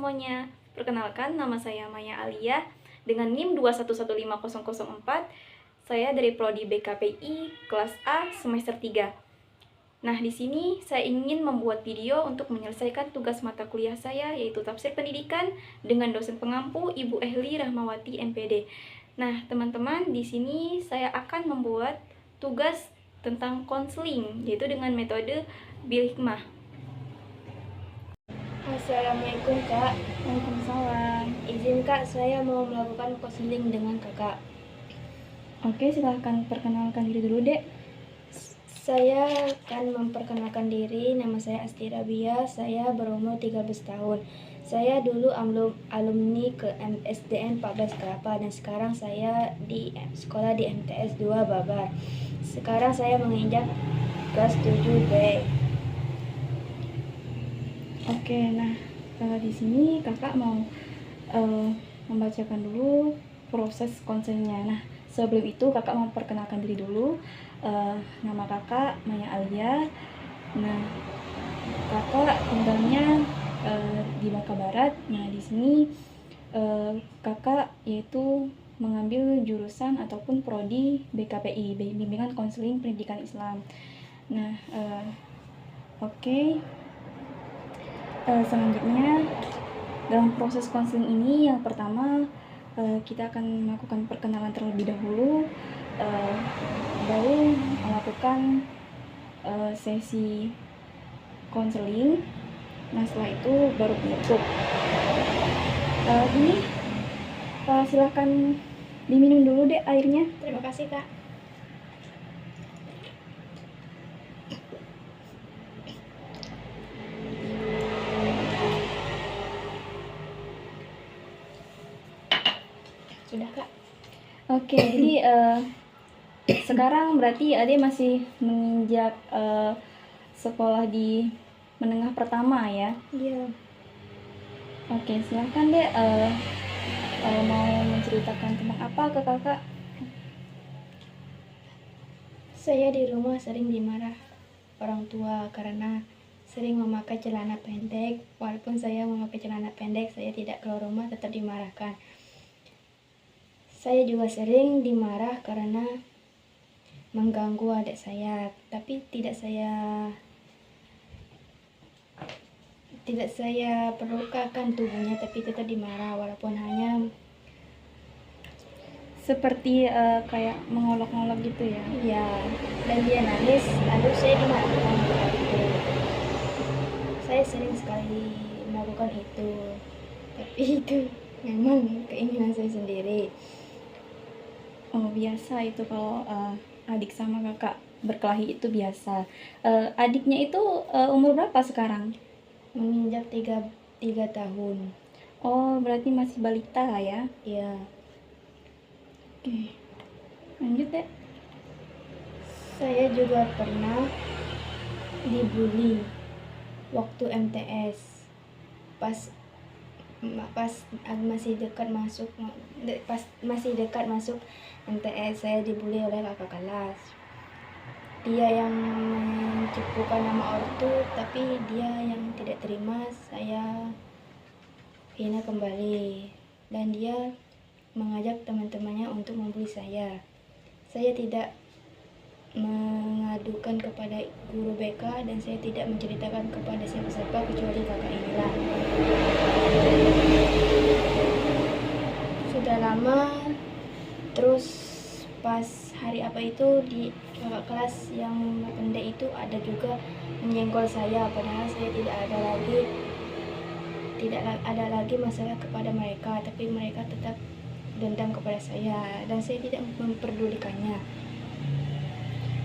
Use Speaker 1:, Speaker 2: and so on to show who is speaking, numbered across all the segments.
Speaker 1: semuanya, perkenalkan nama saya Maya Alia dengan NIM 2115004. Saya dari Prodi BKPI kelas A semester 3. Nah, di sini saya ingin membuat video untuk menyelesaikan tugas mata kuliah saya, yaitu Tafsir Pendidikan dengan dosen pengampu Ibu Ehli Rahmawati MPD. Nah, teman-teman, di sini saya akan membuat tugas tentang konseling, yaitu dengan metode Bil Hikmah.
Speaker 2: Assalamualaikum Kak.
Speaker 1: Waalaikumsalam.
Speaker 2: Izin Kak, saya mau melakukan konseling dengan Kakak.
Speaker 1: Oke, silahkan perkenalkan diri dulu, Dek.
Speaker 2: Saya akan memperkenalkan diri. Nama saya Asti Rabia. Saya berumur 13 tahun. Saya dulu alumni ke SDN 14 Kelapa dan sekarang saya di sekolah di MTS 2 Babar. Sekarang saya menginjak kelas 7B.
Speaker 1: Oke, nah di sini kakak mau membacakan dulu proses konselnya. Nah, sebelum itu kakak mau perkenalkan diri dulu. Nama kakak Maya Alia. Nah, kakak tinggalnya di Bangka Barat. Nah, di sini kakak yaitu mengambil jurusan ataupun prodi BKPI, Bimbingan Konseling Pendidikan Islam. Nah, oke. Selanjutnya dalam proses konseling ini yang pertama kita akan melakukan perkenalan terlebih dahulu, baru melakukan sesi konseling. Nah, setelah itu baru penutup. Ini silahkan diminum dulu deh airnya.
Speaker 2: Terima kasih Kak. Sudah Kak.
Speaker 1: Oke, jadi sekarang berarti Ade masih menginjak sekolah di menengah pertama ya?
Speaker 2: Iya.
Speaker 1: Oke, silahkan deh mau menceritakan tentang apa ke kakak?
Speaker 2: Saya di rumah sering dimarah orang tua karena sering memakai celana pendek. Walaupun saya memakai celana pendek, saya tidak keluar rumah tetap dimarahkan. Saya juga sering dimarah karena mengganggu adik saya, tapi tidak saya perlukan tubuhnya, tapi tetap dimarah walaupun hanya
Speaker 1: Seperti kayak mengolok-olok gitu ya?
Speaker 2: ya, dan dia nangis lalu saya dimarahkan itu. Saya sering sekali melakukan itu, tapi itu memang keinginan saya sendiri.
Speaker 1: Oh, biasa itu kalau adik sama kakak berkelahi itu biasa. Adiknya itu umur berapa sekarang?
Speaker 2: Menginjak 3 tahun.
Speaker 1: Oh, berarti masih balita lah ya?
Speaker 2: Ya.
Speaker 1: Oke, lanjut deh.
Speaker 2: Saya juga pernah dibully waktu MTS. Pas masih dekat masuk MTS, saya dibully oleh kakak kelas. Dia yang menciptakan nama ortu, tapi dia yang tidak terima saya hina kembali, dan dia mengajak teman-temannya untuk membuli saya. Saya tidak mengadukan kepada guru BK dan saya tidak menceritakan kepada siapa-siapa kecuali kakak inilah. Sudah lama, terus pas hari apa itu di kakak kelas yang pendek itu ada juga menyenggol saya, padahal saya tidak ada lagi masalah kepada mereka, tapi mereka tetap dendam kepada saya dan saya tidak memperdulikannya.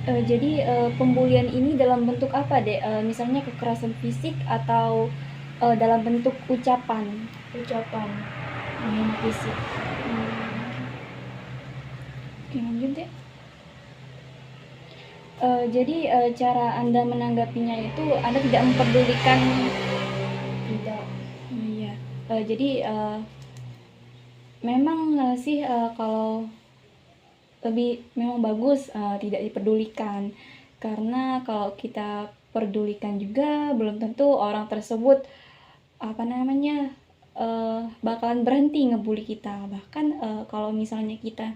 Speaker 1: Jadi pembulian ini dalam bentuk apa deh? Misalnya kekerasan fisik atau dalam bentuk ucapan?
Speaker 2: Ucapan menghina fisik.
Speaker 1: Oke, lanjut deh. Jadi cara Anda menanggapinya itu Anda tidak memperdulikan?
Speaker 2: Tidak.
Speaker 1: Iya. Jadi memang sih kalau lebih memang bagus tidak diperdulikan, karena kalau kita perdulikan juga belum tentu orang tersebut bakalan berhenti ngebully kita. Bahkan kalau misalnya kita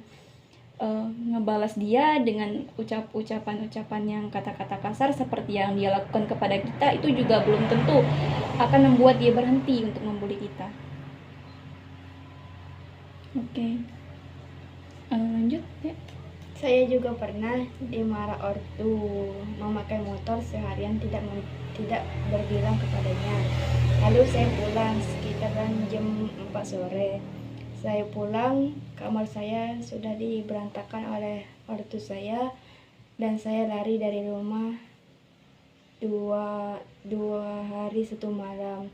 Speaker 1: ngebalas dia dengan ucapan-ucapan yang kata-kata kasar seperti yang dia lakukan kepada kita, itu juga belum tentu akan membuat dia berhenti untuk membuli kita. Oke. Lanjut ya.
Speaker 2: Saya juga pernah dimarah ortu memakai motor seharian tidak berbilang kepadanya. Lalu saya pulang sekitaran jam 4 sore. Saya pulang, kamar saya sudah diberantakan oleh ortu saya dan saya lari dari rumah dua hari satu malam.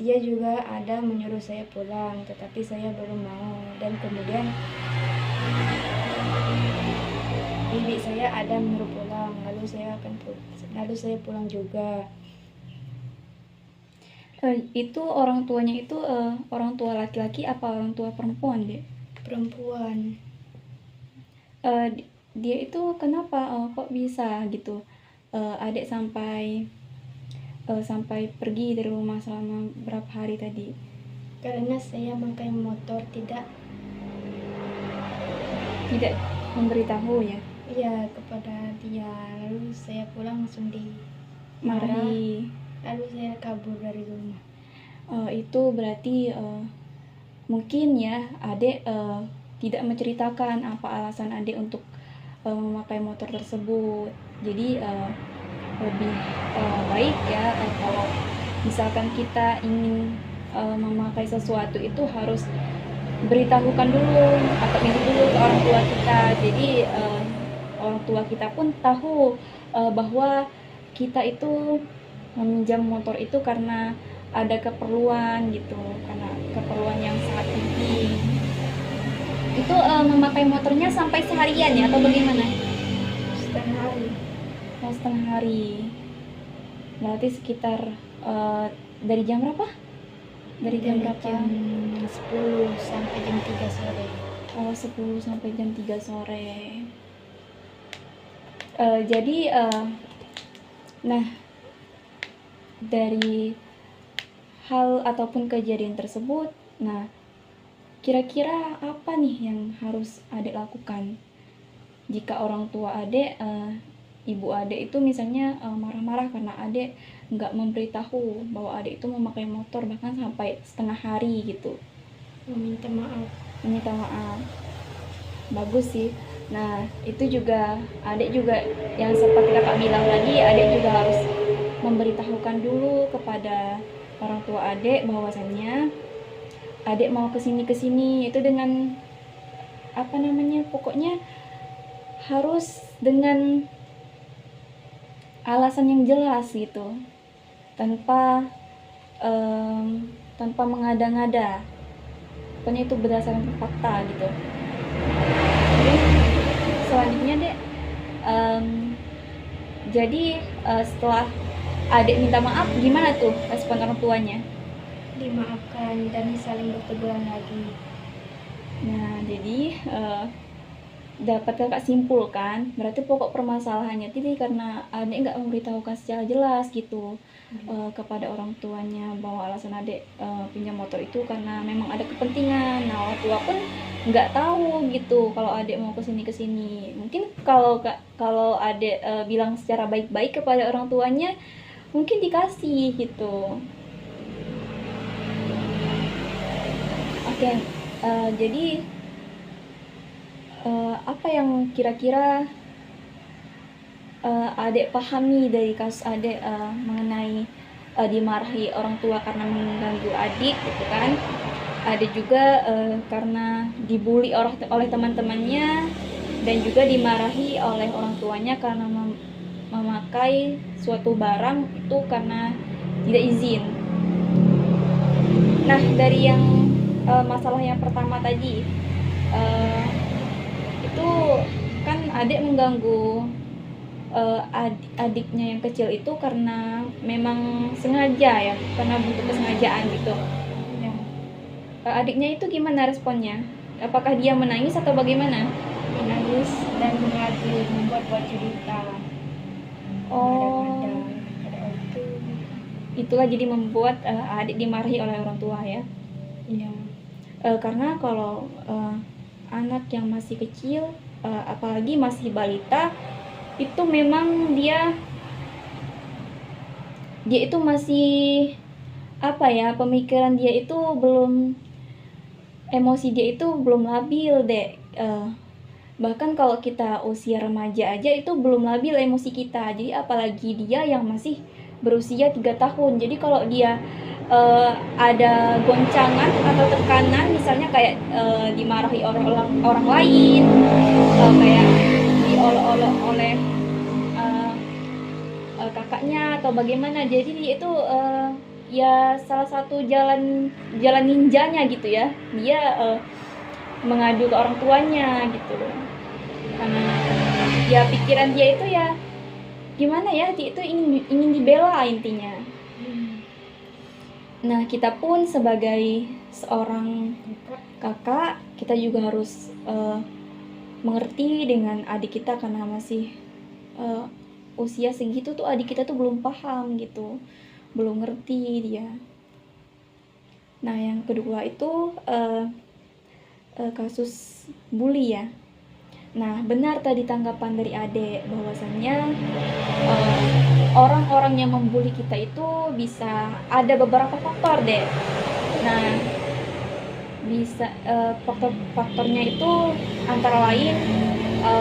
Speaker 2: Dia juga ada menyuruh saya pulang, tetapi saya belum mau. Dan kemudian bibi saya ada menyuruh pulang, lalu saya pulang juga.
Speaker 1: Itu orang tuanya itu orang tua laki-laki apa orang tua perempuan, Dek?
Speaker 2: Perempuan.
Speaker 1: Dia itu kenapa kok bisa gitu? Adik sampai pergi dari rumah selama berapa hari tadi?
Speaker 2: Karena saya pakai motor tidak
Speaker 1: memberitahu ya?
Speaker 2: iya kepada dia. Lalu saya pulang langsung
Speaker 1: Marahi.
Speaker 2: Lalu saya kabur dari rumah.
Speaker 1: Itu berarti mungkin ya adik tidak menceritakan apa alasan adik untuk memakai motor tersebut. Jadi lebih baik ya kalau misalkan kita ingin memakai sesuatu itu harus beritahukan dulu atau minta dulu ke orang tua kita. Jadi orang tua kita pun tahu bahwa kita itu meminjam motor itu karena ada keperluan gitu, karena keperluan yang sangat penting. Itu memakai motornya sampai seharian ya atau bagaimana?
Speaker 2: Setengah hari.
Speaker 1: Setengah hari. Berarti sekitar dari jam berapa? Dari jam berapa?
Speaker 2: Jam 10 sampai jam 3 sore.
Speaker 1: 10 sampai jam 3 sore. Jadi nah, dari hal ataupun kejadian tersebut, nah kira-kira apa nih yang harus adik lakukan jika orang tua adik, ibu adik itu misalnya marah-marah karena adik nggak memberitahu bahwa adik itu memakai motor bahkan sampai setengah hari gitu?
Speaker 2: Meminta maaf.
Speaker 1: Bagus sih. Nah itu juga adik juga yang seperti kakak bilang tadi, adik juga harus memberitahukan dulu kepada orang tua adik bahwasannya adik mau kesini itu dengan pokoknya harus dengan alasan yang jelas gitu, tanpa mengada-ngada, pokoknya itu berdasarkan fakta gitu. Selanjutnya Dek, jadi setelah adik minta maaf, gimana tuh respon orang tuanya?
Speaker 2: Dimaafkan dan saling berteguran lagi.
Speaker 1: Nah jadi dapat kakak simpulkan berarti pokok permasalahannya tadi karena adik nggak memberitahukan secara jelas gitu kepada orang tuanya bahwa alasan adik pinjam motor itu karena memang ada kepentingan. Nah orang tua pun nggak tahu gitu kalau adik mau kesini. Mungkin kalau adik bilang secara baik-baik kepada orang tuanya mungkin dikasih gitu. Oke, jadi apa yang kira-kira adik pahami dari kasus adik mengenai dimarahi orang tua karena mengganggu adik gitu kan? Adik juga karena dibully oleh teman-temannya dan juga dimarahi oleh orang tuanya karena memakai suatu barang itu karena tidak izin. Nah dari yang masalah yang pertama tadi, itu kan adik mengganggu adiknya yang kecil itu karena memang sengaja ya, karena bentuk kesengajaan gitu ya. Adiknya itu gimana responnya? Apakah dia menangis atau bagaimana?
Speaker 2: Menangis dan membuat cerita.
Speaker 1: Oh
Speaker 2: Ada itu.
Speaker 1: itulah jadi membuat adik dimarahi oleh orang tua ya.
Speaker 2: Iya.
Speaker 1: Karena kalau anak yang masih kecil, apalagi masih balita, itu memang dia itu masih apa ya, pemikiran dia itu belum, emosi dia itu belum labil dek. Bahkan kalau kita usia remaja aja itu belum labil emosi kita, jadi apalagi dia yang masih berusia 3 tahun. Jadi kalau dia ada goncangan atau tekanan, misalnya kayak dimarahi orang lain, kayak diolok-olok oleh kakaknya atau bagaimana, jadi dia itu ya salah satu jalan ninjanya gitu ya, dia mengadu ke orang tuanya gitu, karena ya pikiran dia itu ya gimana ya, dia itu ingin dibela intinya. Nah, kita pun sebagai seorang kakak, kita juga harus mengerti dengan adik kita, karena masih usia segitu tuh adik kita tuh belum paham gitu, belum ngerti dia. Nah, yang kedua itu kasus bully ya. Nah, benar tadi tanggapan dari adek bahwasannya orang-orang yang membuli kita itu bisa ada beberapa faktor deh. Nah, bisa faktornya itu antara lain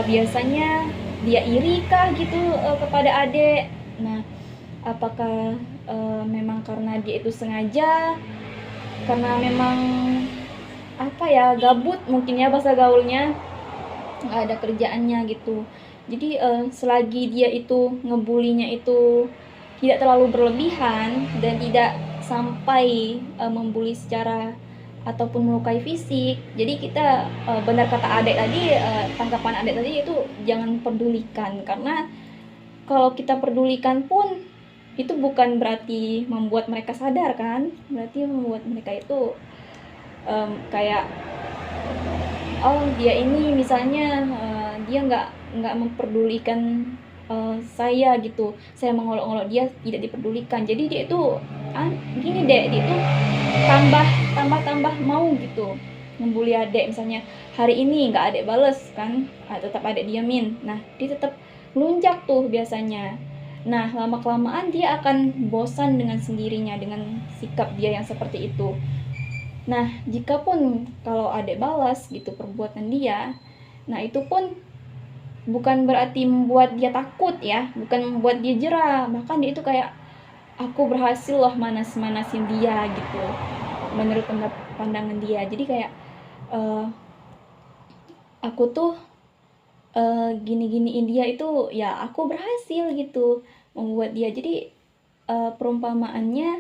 Speaker 1: biasanya dia iri kah gitu kepada adek. Nah, apakah memang karena dia itu sengaja, karena memang apa ya, gabut mungkin ya bahasa gaulnya, nggak ada kerjaannya gitu. Jadi selagi dia itu ngebulinya itu tidak terlalu berlebihan dan tidak sampai membuli secara ataupun melukai fisik, jadi kita benar kata adek tadi, tanggapan adek tadi itu jangan pedulikan, karena kalau kita pedulikan pun itu bukan berarti membuat mereka sadar kan, berarti membuat mereka itu kayak oh dia ini misalnya dia nggak memperdulikan saya gitu, saya mengolok-olok dia tidak dipedulikan, jadi dia itu gini deh, dia itu tambah mau gitu membuli adek. Misalnya hari ini nggak adek bales kan, tetap adek diamin, nah dia tetap melunjak tuh biasanya. Nah, lama kelamaan dia akan bosan dengan sendirinya dengan sikap dia yang seperti itu. Nah, jika pun kalau adek balas gitu perbuatan dia, nah itu pun bukan berarti membuat dia takut ya, bukan membuat dia jerah, bahkan dia itu kayak aku berhasil loh manas-manasin dia gitu, menurut pandangan dia. Jadi kayak aku tuh gini-giniin dia itu ya aku berhasil gitu membuat dia. Jadi perumpamaannya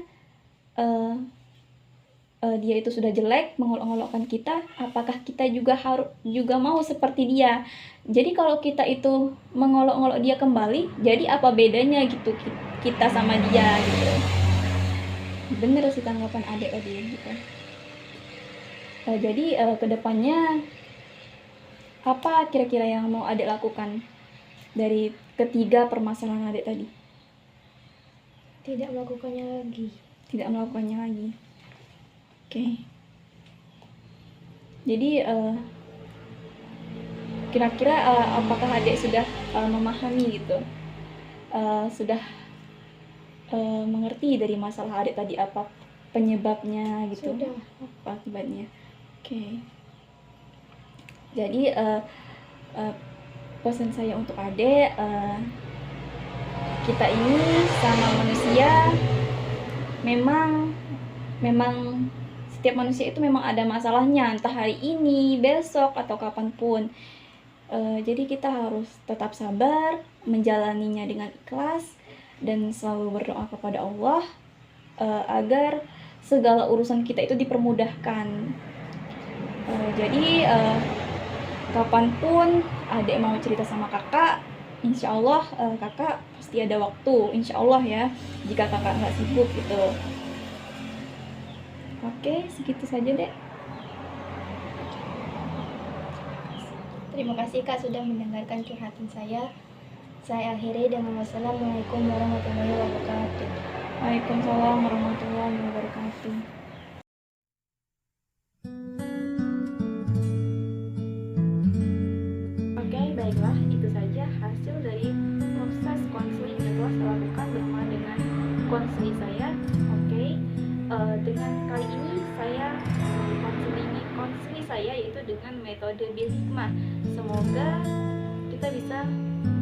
Speaker 1: dia itu sudah jelek mengolok-olokkan kita, apakah kita juga mau seperti dia. Jadi kalau kita itu mengolok-olok dia kembali, jadi apa bedanya gitu kita sama dia gitu. Bener sih tanggapan adek tadi gitu. Jadi kedepannya apa kira-kira yang mau adek lakukan dari ketiga permasalahan adek tadi?
Speaker 2: Tidak melakukannya lagi.
Speaker 1: Tidak melakukannya lagi. Oke. Jadi kira-kira apakah adek sudah memahami gitu, sudah mengerti dari masalah adek tadi apa penyebabnya gitu?
Speaker 2: Sudah.
Speaker 1: Apa akibatnya? Oke. Jadi pesan saya untuk adek, kita ini sama manusia, memang setiap manusia itu memang ada masalahnya, entah hari ini, besok, atau kapanpun. Jadi kita harus tetap sabar, menjalaninya dengan ikhlas, dan selalu berdoa kepada Allah agar segala urusan kita itu dipermudahkan. Jadi kapanpun adek mau cerita sama kakak, insya Allah kakak pasti ada waktu, insya Allah ya, jika kakak nggak sibuk gitu. Oke, segitu saja dek.
Speaker 2: Terima kasih Kak sudah mendengarkan curhatan saya. Saya akhiri dengan wassalamualaikum warahmatullahi wabarakatuh.
Speaker 1: Waalaikumsalam warahmatullahi wabarakatuh. Oke, baiklah, itu saja hasil dari proses konseling yang telah saya lakukan bersama dengan konseling saya. Oke, dengan kali ini saya konseling saya yaitu dengan metode bil hikmah. Semoga kita bisa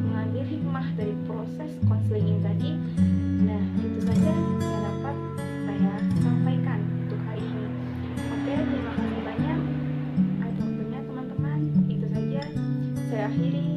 Speaker 1: mengambil hikmah dari proses konseling ini tadi. Nah, itu saja yang dapat saya sampaikan untuk hari ini. Oke, terima kasih banyak atas waktunya teman-teman. Itu saja saya akhiri.